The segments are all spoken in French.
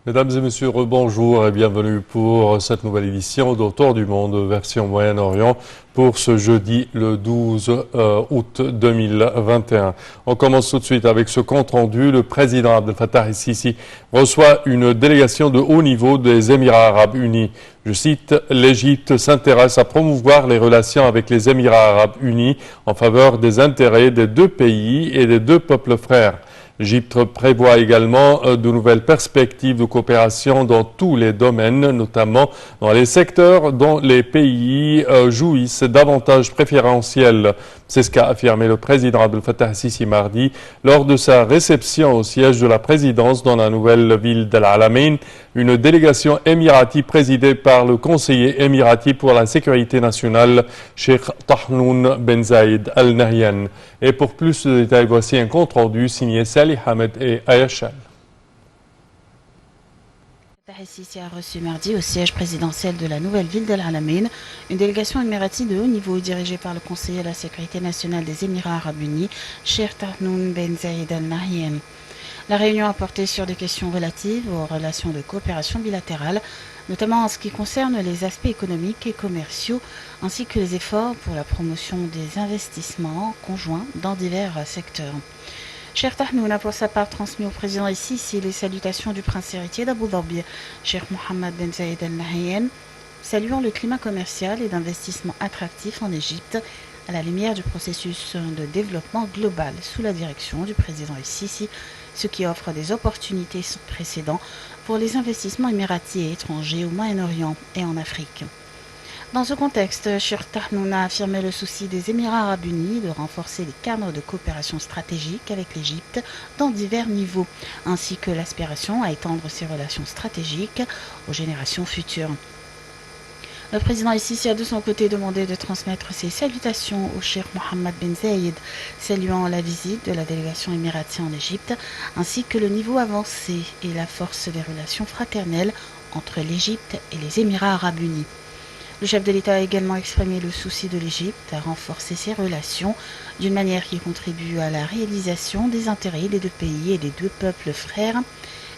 Mesdames et messieurs, rebonjour et bienvenue pour cette nouvelle édition d'Autour du Monde, version Moyen-Orient, pour ce jeudi le 12 août 2021. On commence tout de suite avec ce compte-rendu. Le président Abdel Fattah el-Sisi reçoit une délégation de haut niveau des Émirats arabes unis. Je cite, l'Égypte s'intéresse à promouvoir les relations avec les Émirats arabes unis en faveur des intérêts des deux pays et des deux peuples frères. L'Égypte prévoit également de nouvelles perspectives de coopération dans tous les domaines, notamment dans les secteurs dont les pays jouissent d'avantages préférentiels. C'est ce qu'a affirmé le président Abdel Fattah el-Sisi mardi lors de sa réception au siège de la présidence dans la nouvelle ville d'Al Alamein, une délégation émirati présidée par le conseiller émirati pour la sécurité nationale, Cheikh Tahnoun Ben Zayed Al Nahyan. Et pour plus de détails, voici un compte rendu signé Salih Hamed et Ayachal. El-Sisi a reçu mardi au siège présidentiel de la nouvelle ville d'Al Alamein une délégation émirati de haut niveau dirigée par le conseiller à la sécurité nationale des Émirats arabes unis, Cheikh Tahnoun Ben Zayed Al Nahyan. La réunion a porté sur des questions relatives aux relations de coopération bilatérale, notamment en ce qui concerne les aspects économiques et commerciaux, ainsi que les efforts pour la promotion des investissements conjoints dans divers secteurs. Cheikh Tahnoun a pour sa part transmis au président el-Sisi les salutations du prince héritier d'Abu Dhabi, Cheikh Mohammed Ben Zayed Al Nahyan, saluant le climat commercial et d'investissement attractif en Égypte à la lumière du processus de développement global sous la direction du président el-Sisi, ce qui offre des opportunités sans précédent pour les investissements émiratis et étrangers au Moyen-Orient et en Afrique. Dans ce contexte, Cheikh Tahnoun a affirmé le souci des Émirats arabes unis de renforcer les cadres de coopération stratégique avec l'Égypte dans divers niveaux, ainsi que l'aspiration à étendre ces relations stratégiques aux générations futures. Le président el-Sisi a de son côté demandé de transmettre ses salutations au Cheikh Mohammed Ben Zayed, saluant la visite de la délégation émirati en Égypte, ainsi que le niveau avancé et la force des relations fraternelles entre l'Égypte et les Émirats arabes unis. Le chef de l'État a également exprimé le souci de l'Égypte à renforcer ses relations d'une manière qui contribue à la réalisation des intérêts des deux pays et des deux peuples frères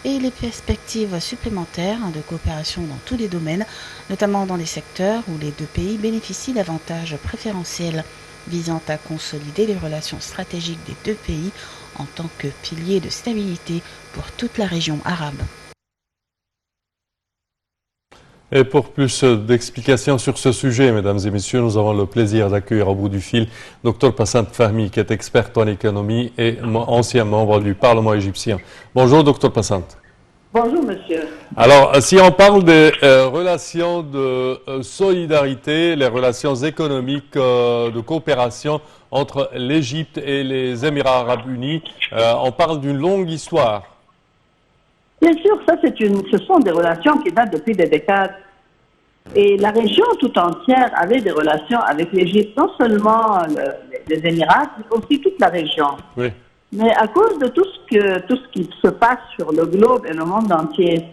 et les perspectives supplémentaires de coopération dans tous les domaines, notamment dans les secteurs où les deux pays bénéficient d'avantages préférentiels visant à consolider les relations stratégiques des deux pays en tant que pilier de stabilité pour toute la région arabe. Et pour plus d'explications sur ce sujet, mesdames et messieurs, nous avons le plaisir d'accueillir au bout du fil Dr Passant Fahmi, qui est experte en économie et ancien membre du Parlement égyptien. Bonjour, Dr Passant. Bonjour, monsieur. Alors, si on parle des relations de solidarité, les relations économiques de coopération entre l'Égypte et les Émirats arabes unis, on parle d'une longue histoire. Bien sûr, ce sont des relations qui datent depuis des décades. Et la région tout entière avait des relations avec l'Égypte, non seulement les Émirats, mais aussi toute la région. Oui. Mais à cause de tout ce qui se passe sur le globe et le monde entier,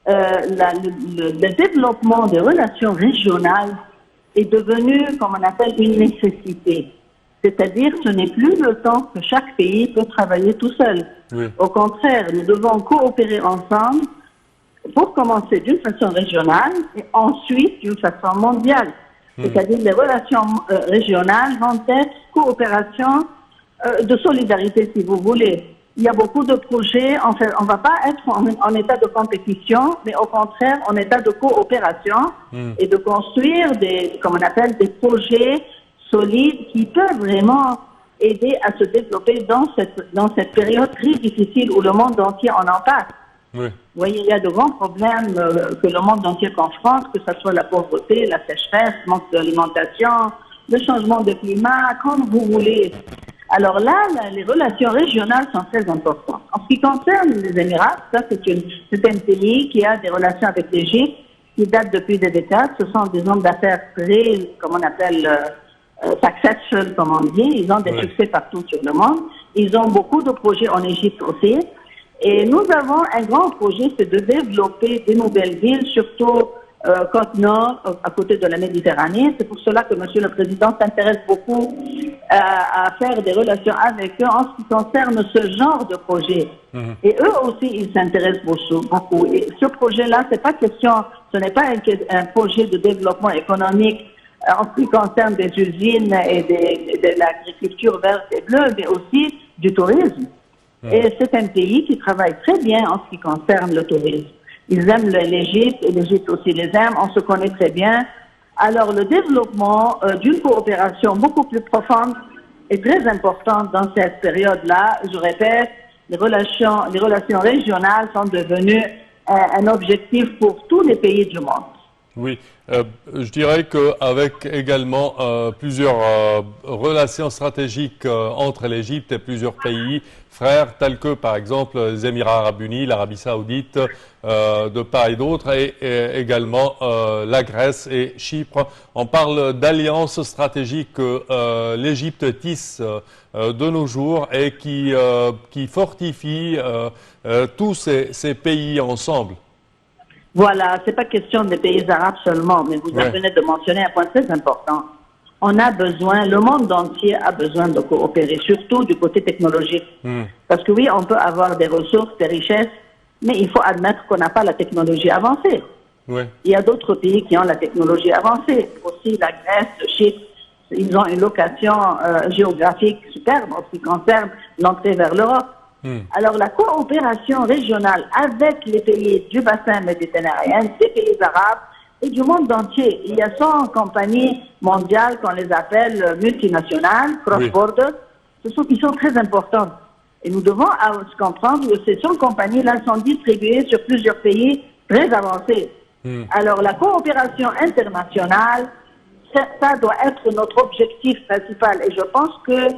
le développement des relations régionales est devenu, comme on appelle, une nécessité. C'est-à-dire que ce n'est plus le temps que chaque pays peut travailler tout seul. Oui. Au contraire, nous devons coopérer ensemble pour commencer d'une façon régionale et ensuite d'une façon mondiale. C'est-à-dire les relations régionales vont être coopération de solidarité, si vous voulez. Il y a beaucoup de projets, en fait, on ne va pas être en état de compétition, mais au contraire en état de coopération et de construire comme on appelle, des projets solides qui peuvent vraiment aider à se développer dans cette période très difficile où le monde entier en passe. Oui. Vous voyez, il y a de grands problèmes que le monde entier confronte, que ce soit la pauvreté, la sécheresse, le manque d'alimentation, le changement de climat, comme vous voulez. Alors là, les relations régionales sont très importantes. En ce qui concerne les Émirats, c'est un pays qui a des relations avec l'Égypte qui datent depuis des décades. Ce sont des hommes d'affaires très, comme on appelle, successful, comme on dit. Ils ont des succès partout sur le monde. Ils ont beaucoup de projets en Égypte aussi. Et nous avons un grand projet, c'est de développer des nouvelles villes, surtout côte nord, à côté de la Méditerranée. C'est pour cela que M. le Président s'intéresse beaucoup à faire des relations avec eux en ce qui concerne ce genre de projet. Et eux aussi, ils s'intéressent beaucoup. Et ce projet-là, c'est pas question, ce n'est pas un projet de développement économique en ce qui concerne des usines et de l'agriculture verte et bleue, mais aussi du tourisme. Et c'est un pays qui travaille très bien en ce qui concerne le tourisme. Ils aiment l'Égypte et l'Égypte aussi les aime, on se connaît très bien. Alors le développement d'une coopération beaucoup plus profonde est très important dans cette période-là. Je répète, les relations régionales sont devenues un objectif pour tous les pays du monde. Oui, je dirais qu'avec également plusieurs relations stratégiques entre l'Égypte et plusieurs pays frères, tels que par exemple les Émirats arabes unis, l'Arabie saoudite, de part et d'autre, et également la Grèce et Chypre. On parle d'alliances stratégiques que l'Égypte tisse de nos jours et qui fortifie tous ces pays ensemble. Voilà, c'est pas question des pays arabes seulement, mais vous venez de mentionner un point très important. On a besoin, le monde entier a besoin de coopérer, surtout du côté technologique. Parce que oui, on peut avoir des ressources, des richesses, mais il faut admettre qu'on n'a pas la technologie avancée. Il y a d'autres pays qui ont la technologie avancée. Aussi la Grèce, le Chypre, ils ont une location géographique superbe en ce qui concerne l'entrée vers l'Europe. Alors la coopération régionale avec les pays du bassin méditerranéen, des pays arabes et du monde entier. Il y a 100 compagnies mondiales qu'on les appelle multinationales, cross-border, qui sont très importantes. Et nous devons comprendre que ces 100 compagnies-là sont distribuées sur plusieurs pays très avancés. Alors la coopération internationale, ça doit être notre objectif principal. Et je pense que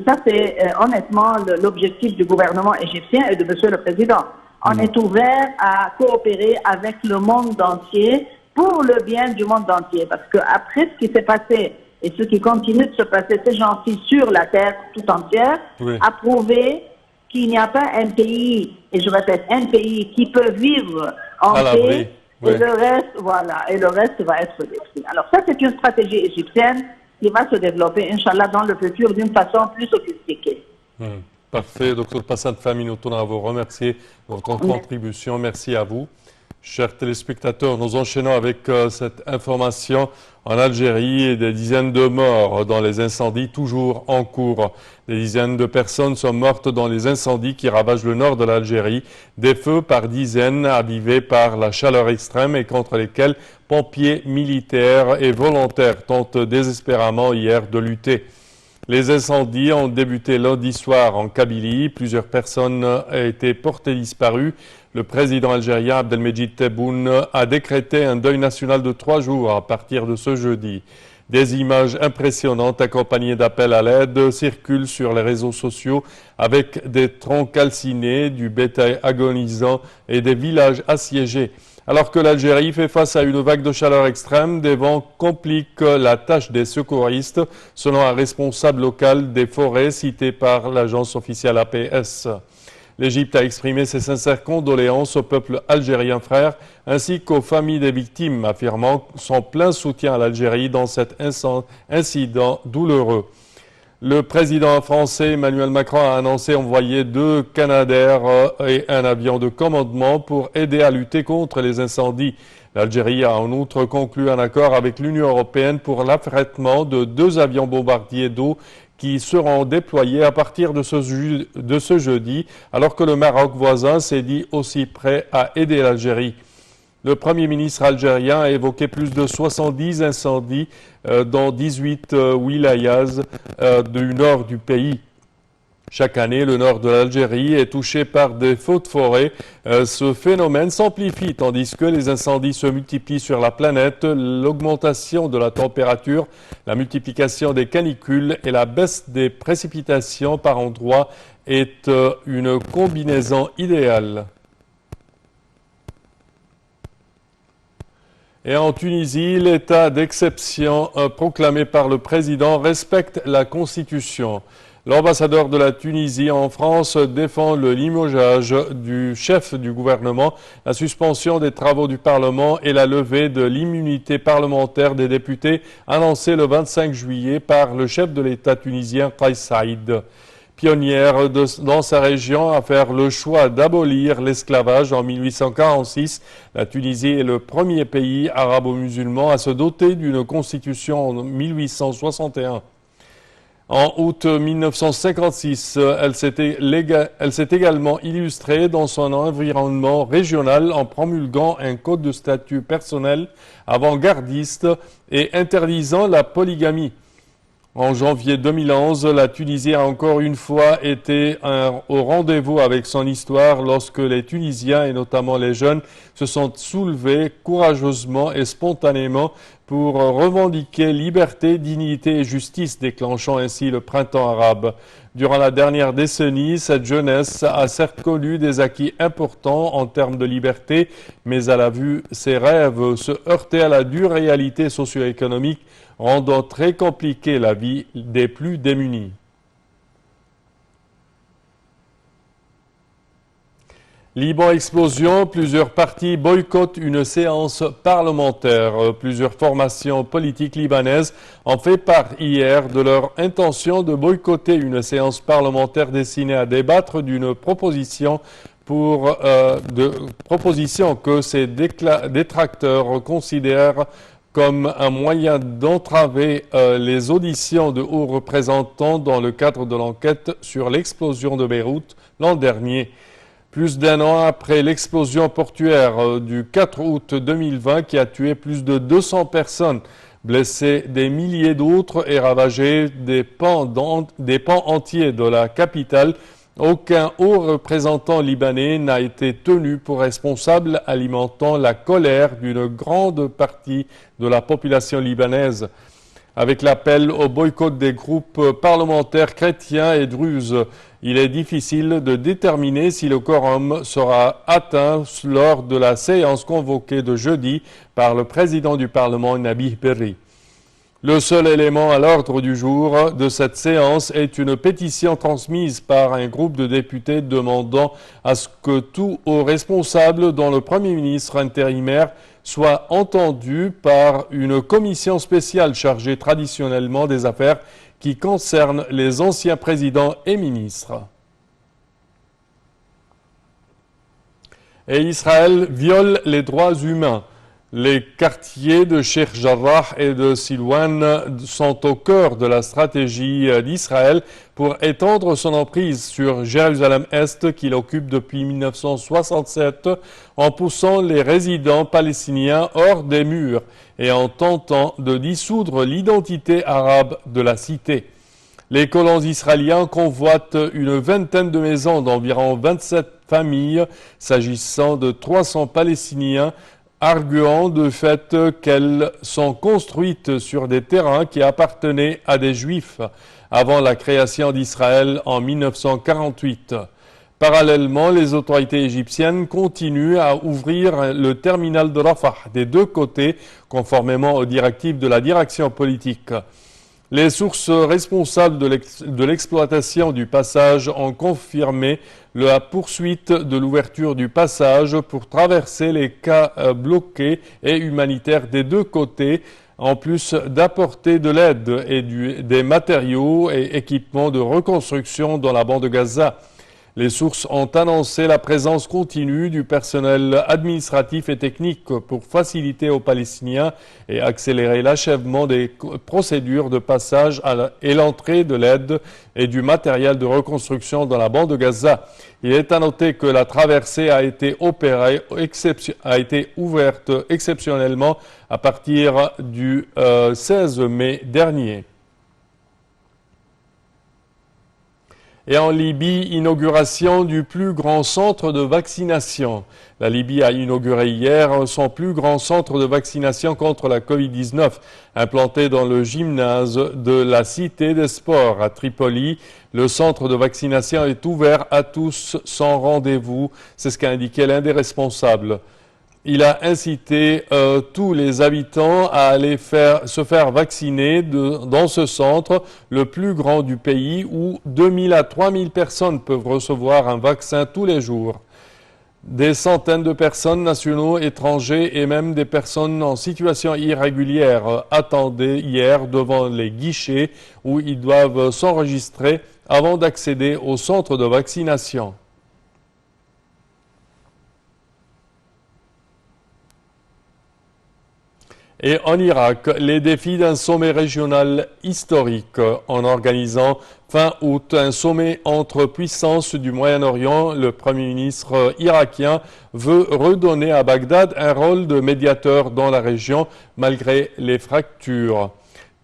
ça, c'est honnêtement l'objectif du gouvernement égyptien et de M. le Président. On est ouvert à coopérer avec le monde entier pour le bien du monde entier. Parce qu'après ce qui s'est passé et ce qui continue de se passer, ces gens-ci sur la terre tout entière, a prouvé qu'il n'y a pas un pays, et je répète, un pays qui peut vivre en paix, et le reste, et le reste va être détruit. Alors ça, c'est une stratégie égyptienne qui va se développer, Inch'Allah, dans le futur d'une façon plus sophistiquée. Parfait. Docteur Passant Fahmy, nous tenons à vous remercier de votre contribution. Merci à vous. Chers téléspectateurs, nous enchaînons avec cette information. En Algérie, des dizaines de morts dans les incendies toujours en cours. Des dizaines de personnes sont mortes dans les incendies qui ravagent le nord de l'Algérie. Des feux par dizaines avivés par la chaleur extrême et contre lesquels pompiers, militaires et volontaires tentent désespérément hier de lutter. Les incendies ont débuté lundi soir en Kabylie. Plusieurs personnes ont été portées disparues. Le président algérien Abdelmejid Tebboune a décrété un deuil national de 3 jours à partir de ce jeudi. Des images impressionnantes accompagnées d'appels à l'aide circulent sur les réseaux sociaux avec des troncs calcinés, du bétail agonisant et des villages assiégés. Alors que l'Algérie fait face à une vague de chaleur extrême, des vents compliquent la tâche des secouristes, selon un responsable local des forêts cité par l'agence officielle APS. L'Égypte a exprimé ses sincères condoléances au peuple algérien frère ainsi qu'aux familles des victimes, affirmant son plein soutien à l'Algérie dans cet incident douloureux. Le président français Emmanuel Macron a annoncé envoyer 2 Canadair et un avion de commandement pour aider à lutter contre les incendies. L'Algérie a en outre conclu un accord avec l'Union européenne pour l'affrètement de 2 avions bombardiers d'eau qui seront déployés à partir de ce jeudi, alors que le Maroc voisin s'est dit aussi prêt à aider l'Algérie. Le Premier ministre algérien a évoqué plus de 70 incendies dans 18 wilayas du nord du pays. Chaque année, le nord de l'Algérie est touché par des feux de forêt. Ce phénomène s'amplifie tandis que les incendies se multiplient sur la planète. L'augmentation de la température, la multiplication des canicules et la baisse des précipitations par endroits est une combinaison idéale. Et en Tunisie, l'état d'exception proclamé par le président respecte la Constitution. L'ambassadeur de la Tunisie en France défend le limogeage du chef du gouvernement, la suspension des travaux du Parlement et la levée de l'immunité parlementaire des députés annoncée le 25 juillet par le chef de l'État tunisien Kais Saïd. Pionnière dans sa région à faire le choix d'abolir l'esclavage en 1846, la Tunisie est le premier pays arabo-musulman à se doter d'une constitution en 1861. En août 1956, elle s'est également illustrée dans son environnement régional en promulguant un code de statut personnel avant-gardiste et interdisant la polygamie. En janvier 2011, la Tunisie a encore une fois été au rendez-vous avec son histoire lorsque les Tunisiens, et notamment les jeunes, se sont soulevés courageusement et spontanément pour revendiquer liberté, dignité et justice, déclenchant ainsi le printemps arabe. Durant la dernière décennie, cette jeunesse a certes connu des acquis importants en termes de liberté, mais elle a vu ses rêves se heurter à la dure réalité socio-économique, rendant très compliquée la vie des plus démunis. Liban explosion, plusieurs partis boycottent une séance parlementaire. Plusieurs formations politiques libanaises ont fait part hier de leur intention de boycotter une séance parlementaire destinée à débattre d'une proposition que ces détracteurs considèrent comme un moyen d'entraver les auditions de hauts représentants dans le cadre de l'enquête sur l'explosion de Beyrouth l'an dernier. Plus d'un an après l'explosion portuaire du 4 août 2020 qui a tué plus de 200 personnes, blessé des milliers d'autres et ravagé des pans entiers de la capitale, aucun haut représentant libanais n'a été tenu pour responsable, alimentant la colère d'une grande partie de la population libanaise. Avec l'appel au boycott des groupes parlementaires chrétiens et druzes, il est difficile de déterminer si le quorum sera atteint lors de la séance convoquée de jeudi par le président du Parlement, Nabih Berri. Le seul élément à l'ordre du jour de cette séance est une pétition transmise par un groupe de députés demandant à ce que tout haut responsable, dont le Premier ministre intérimaire, soit entendu par une commission spéciale chargée traditionnellement des affaires qui concernent les anciens présidents et ministres. Et Israël viole les droits humains. Les quartiers de Sheikh Jarrah et de Silwan sont au cœur de la stratégie d'Israël pour étendre son emprise sur Jérusalem-Est qu'il occupe depuis 1967 en poussant les résidents palestiniens hors des murs et en tentant de dissoudre l'identité arabe de la cité. Les colons israéliens convoitent une vingtaine de maisons d'environ 27 familles, s'agissant de 300 Palestiniens, arguant du fait qu'elles sont construites sur des terrains qui appartenaient à des Juifs avant la création d'Israël en 1948. Parallèlement, les autorités égyptiennes continuent à ouvrir le terminal de Rafah des deux côtés, conformément aux directives de la direction politique. Les sources responsables de l'exploitation du passage ont confirmé la poursuite de l'ouverture du passage pour traverser les cas bloqués et humanitaires des deux côtés, en plus d'apporter de l'aide et des matériaux et équipements de reconstruction dans la bande de Gaza. Les sources ont annoncé la présence continue du personnel administratif et technique pour faciliter aux Palestiniens et accélérer l'achèvement des procédures de passage et l'entrée de l'aide et du matériel de reconstruction dans la bande de Gaza. Il est à noter que la traversée a été ouverte exceptionnellement à partir du 16 mai dernier. Et en Libye, inauguration du plus grand centre de vaccination. La Libye a inauguré hier son plus grand centre de vaccination contre la Covid-19, implanté dans le gymnase de la Cité des Sports à Tripoli. Le centre de vaccination est ouvert à tous sans rendez-vous, c'est ce qu'a indiqué l'un des responsables. Il a incité tous les habitants à aller se faire vacciner dans ce centre, le plus grand du pays, où 2000 à 3000 personnes peuvent recevoir un vaccin tous les jours. Des centaines de personnes, nationaux, étrangers et même des personnes en situation irrégulière attendaient hier devant les guichets où ils doivent s'enregistrer avant d'accéder au centre de vaccination. Et en Irak, les défis d'un sommet régional historique en organisant fin août un sommet entre puissances du Moyen-Orient. Le Premier ministre irakien veut redonner à Bagdad un rôle de médiateur dans la région malgré les fractures.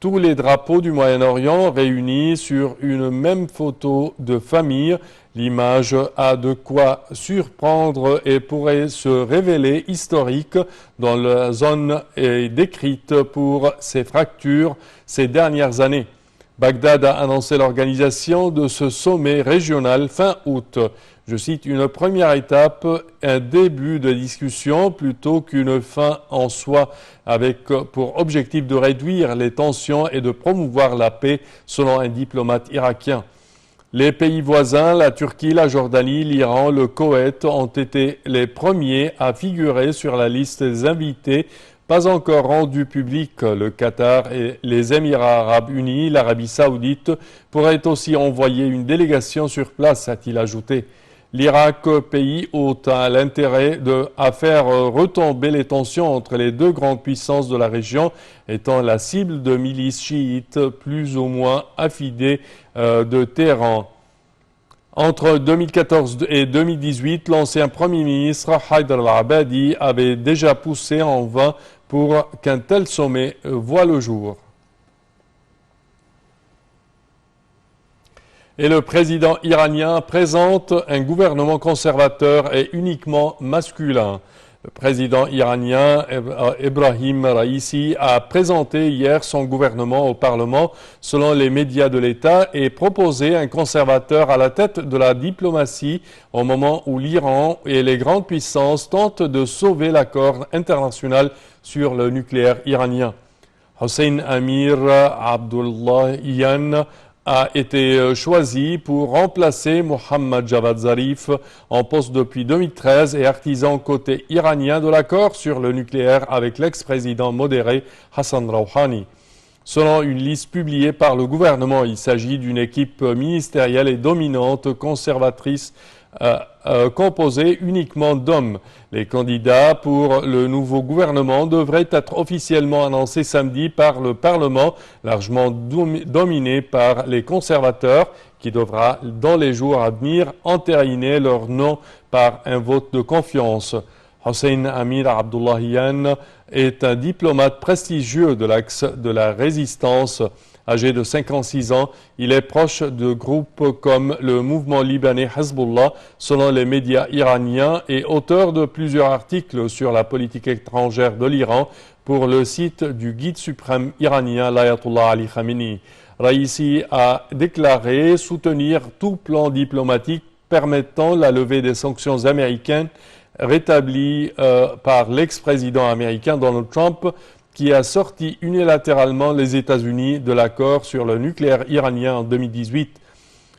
Tous les drapeaux du Moyen-Orient réunis sur une même photo de famille. L'image a de quoi surprendre et pourrait se révéler historique dans la zone décrite pour ses fractures ces dernières années. Bagdad a annoncé l'organisation de ce sommet régional fin août. Je cite, une première étape, un début de discussion plutôt qu'une fin en soi, avec pour objectif de réduire les tensions et de promouvoir la paix, selon un diplomate irakien. Les pays voisins, la Turquie, la Jordanie, l'Iran, le Koweït ont été les premiers à figurer sur la liste des invités, pas encore rendus publics. Le Qatar et les Émirats arabes unis, l'Arabie saoudite pourraient aussi envoyer une délégation sur place, a-t-il ajouté. L'Irak, pays haut, a l'intérêt à faire retomber les tensions entre les deux grandes puissances de la région, étant la cible de milices chiites plus ou moins affidées de Téhéran. Entre 2014 et 2018, l'ancien Premier ministre Haïdar al-Abadi avait déjà poussé en vain pour qu'un tel sommet voie le jour. Et le président iranien présente un gouvernement conservateur et uniquement masculin. Le président iranien Ebrahim Raïssi a présenté hier son gouvernement au Parlement selon les médias de l'État et proposé un conservateur à la tête de la diplomatie au moment où l'Iran et les grandes puissances tentent de sauver l'accord international sur le nucléaire iranien. Hossein Amir Abdullahian a été choisi pour remplacer Mohammad Javad Zarif en poste depuis 2013 et artisan côté iranien de l'accord sur le nucléaire avec l'ex-président modéré Hassan Rouhani. Selon une liste publiée par le gouvernement, il s'agit d'une équipe ministérielle et dominante conservatrice composée uniquement d'hommes. Les candidats pour le nouveau gouvernement devraient être officiellement annoncés samedi par le Parlement, largement dominé par les conservateurs, qui devra, dans les jours à venir, entériner leur nom par un vote de confiance. Hossein Amir Abdullahian est un diplomate prestigieux de l'axe de la résistance. Âgé de 56 ans, il est proche de groupes comme le mouvement libanais Hezbollah, selon les médias iraniens, et auteur de plusieurs articles sur la politique étrangère de l'Iran pour le site du guide suprême iranien l'Ayatollah Ali Khamenei. Raïssi a déclaré soutenir tout plan diplomatique permettant la levée des sanctions américaines rétablies par l'ex-président américain Donald Trump, qui a sorti unilatéralement les États-Unis de l'accord sur le nucléaire iranien en 2018.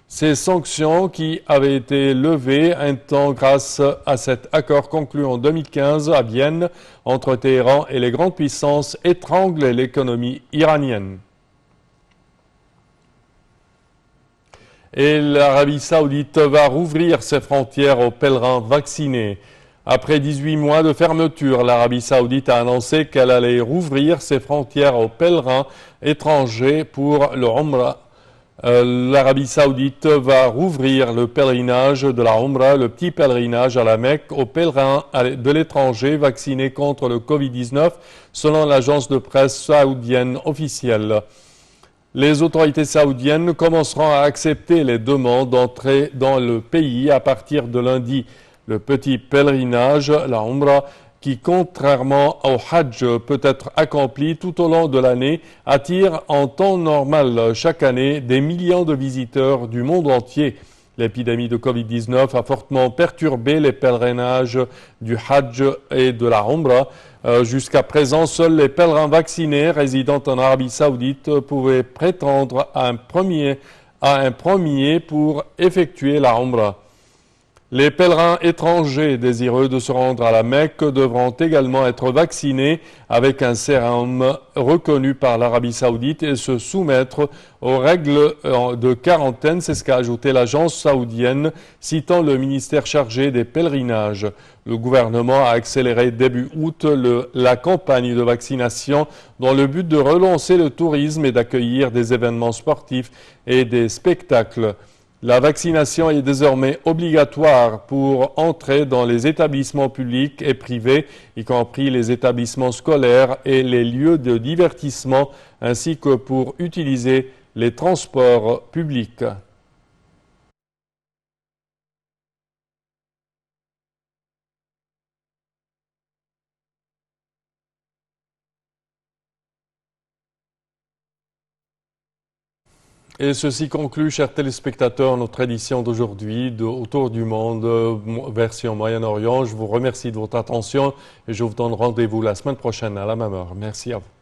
Ces sanctions, qui avaient été levées un temps grâce à cet accord conclu en 2015 à Vienne entre Téhéran et les grandes puissances, étranglent l'économie iranienne. Et l'Arabie saoudite va rouvrir ses frontières aux pèlerins vaccinés. Après 18 mois de fermeture, l'Arabie saoudite a annoncé qu'elle allait rouvrir ses frontières aux pèlerins étrangers pour le Umrah. L'Arabie saoudite va rouvrir le pèlerinage de la Umrah, le petit pèlerinage à la Mecque, aux pèlerins de l'étranger vaccinés contre le Covid-19, selon l'agence de presse saoudienne officielle. Les autorités saoudiennes commenceront à accepter les demandes d'entrée dans le pays à partir de lundi. Le petit pèlerinage, la Umrah, qui contrairement au Hajj peut être accompli tout au long de l'année, attire en temps normal chaque année des millions de visiteurs du monde entier. L'épidémie de Covid-19 a fortement perturbé les pèlerinages du Hajj et de la Umrah. Jusqu'à présent, seuls les pèlerins vaccinés résidant en Arabie Saoudite pouvaient prétendre à un premier pour effectuer la Umrah. Les pèlerins étrangers désireux de se rendre à la Mecque devront également être vaccinés avec un sérum reconnu par l'Arabie Saoudite et se soumettre aux règles de quarantaine. C'est ce qu'a ajouté l'agence saoudienne, citant le ministère chargé des pèlerinages. Le gouvernement a accéléré début août la campagne de vaccination dans le but de relancer le tourisme et d'accueillir des événements sportifs et des spectacles. La vaccination est désormais obligatoire pour entrer dans les établissements publics et privés, y compris les établissements scolaires et les lieux de divertissement, ainsi que pour utiliser les transports publics. Et ceci conclut, chers téléspectateurs, notre édition d'aujourd'hui de Autour du monde, version Moyen-Orient. Je vous remercie de votre attention et je vous donne rendez-vous la semaine prochaine à la même heure. Merci à vous.